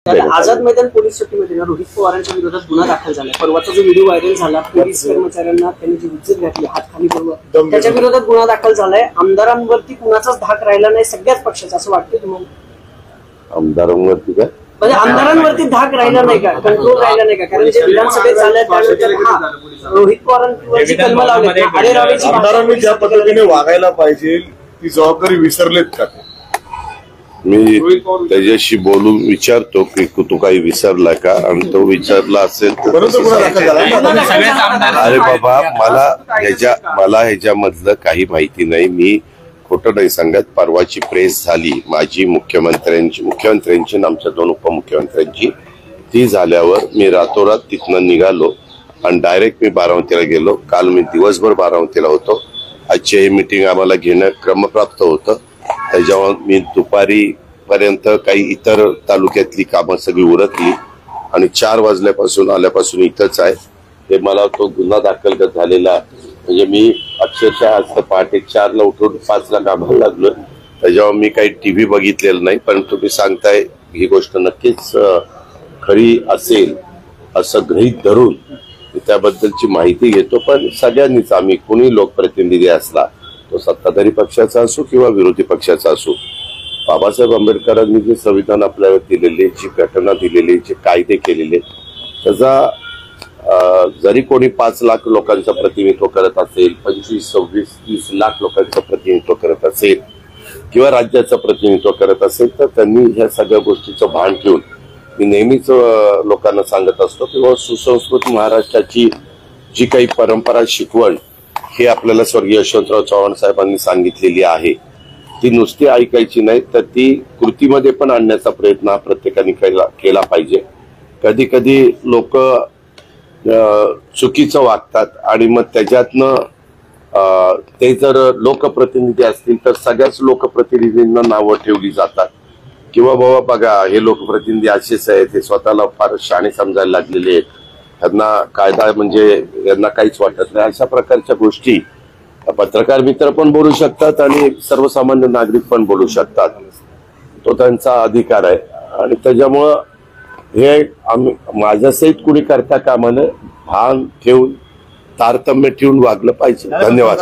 Azad Maidan police चौकीमध्ये Rohit पवारांच्या विरोधात गुन्हा दाखल झाला। परवाचा जो व्हिडिओ व्हायरल झाला, पोलीस कर्मचाऱ्यांना त्यांनी जी इज्जत घातली हातखाली करून, त्याच्या विरोधात गुन्हा दाखल झालाय। आमदारांवरती कुणाचाच धाक राहिला नाही सगळ्याच पक्षाचा, असं वाटतं तुम्हाला? आमदारांवरती काय म्हणजे आमदारांवरती धाक राहिला नाही का, कंट्रोल राहिला नाही का? कारण जे विधानसभेत झालं त्यानंतर रोहित पवारांवरची कलम लावली, आमदारांनी ज्या पद्धतीने वागायला पाहिजे ती जबाबदारी विसरलेत का? मी त्याच्याशी बोलून विचारतो की तू काही विसरला का, आणि तो विचारला असेल तर अरे बाबा मला ह्याच्यामधलं काही माहिती नाही, मी खोटं नाही सांगत। परवाची प्रेस झाली माझी मुख्यमंत्र्यांची आमच्या दोन उपमुख्यमंत्र्यांची, ती झाल्यावर मी रातोरात तिथनं निघालो आणि डायरेक्ट मी बारामतीला गेलो। काल मी दिवसभर बारामतीला होतो। आजची ही मीटिंग आम्हाला घेणं क्रमप्राप्त होतं, त्याच्यावर मी दुपारी पर्यंत काही इतर तालुक्यातली कामं सगळी उरकली आणि 4 वाजल्यापासून आल्यापासून इथंच आहे। ते मला तो गुन्हा दाखल झालेला, म्हणजे मी अक्षरशः आज पहाटे 4ला उठून 5ला कामाला लागलो। त्याच्यावर मी काही टीव्ही बघितलेलं नाही, पण तुम्ही सांगताय ही गोष्ट नक्कीच खरी असेल असं गृहीत धरून त्याबद्दलची माहिती घेतो। पण सगळ्यांनीच, आम्ही कोणी लोकप्रतिनिधी असला, तो सत्ताधारी पक्षाचा असो किंवा विरोधी पक्षाचा असो, बाबासाहेब आंबेडकरांनी जे संविधान आपल्याला दिलेले, जी घटना दिलेली, जे कायदे केलेले, त्याचा जरी कोणी 5 लाख लोकांचं प्रतिनिधित्व करत असेल, 25, 26, 30 लाख लोकांचं प्रतिनिधित्व करत असेल किंवा राज्याचं प्रतिनिधित्व करत असेल, तर त्यांनी ह्या सगळ्या गोष्टीचं भान ठेवून, मी नेहमीच लोकांना सांगत असतो किंवा सुसंस्कृत महाराष्ट्राची जी काही परंपरा, शिकवण हे आपल्याला स्वर्गीय यशवंतराव चव्हाण साहेबांनी सांगितलेली आहे, ती नुसती ऐकायची नाही तर ती कृतीमध्ये पण आणण्याचा प्रयत्न प्रत्येकाने केला पाहिजे। कधी कधी लोक चुकीचं वागतात आणि मग त्याच्यातनं ते जर लोकप्रतिनिधी असतील तर सगळ्याच लोकप्रतिनिधींना नावं ठेवली जातात किंवा बाबा बघा हे लोकप्रतिनिधी असेच आहेत, हे स्वतःला फार शहाणे समजायला लागलेले आहेत, त्यांना कायदा म्हणजे यांना काहीच वाटत नाही, अशा प्रकारच्या गोष्टी पत्रकार मित्र पण बोलू शकतात आणि सर्वसामान्य नागरिक पण बोलू शकतात। तो त्यांचा अधिकार आहे आणि त्याच्यामुळं हे माझ्या सहित कुणी करता कामा नये, भान ठेवून तारतम्य ठेवून वागलं पाहिजे। धन्यवाद।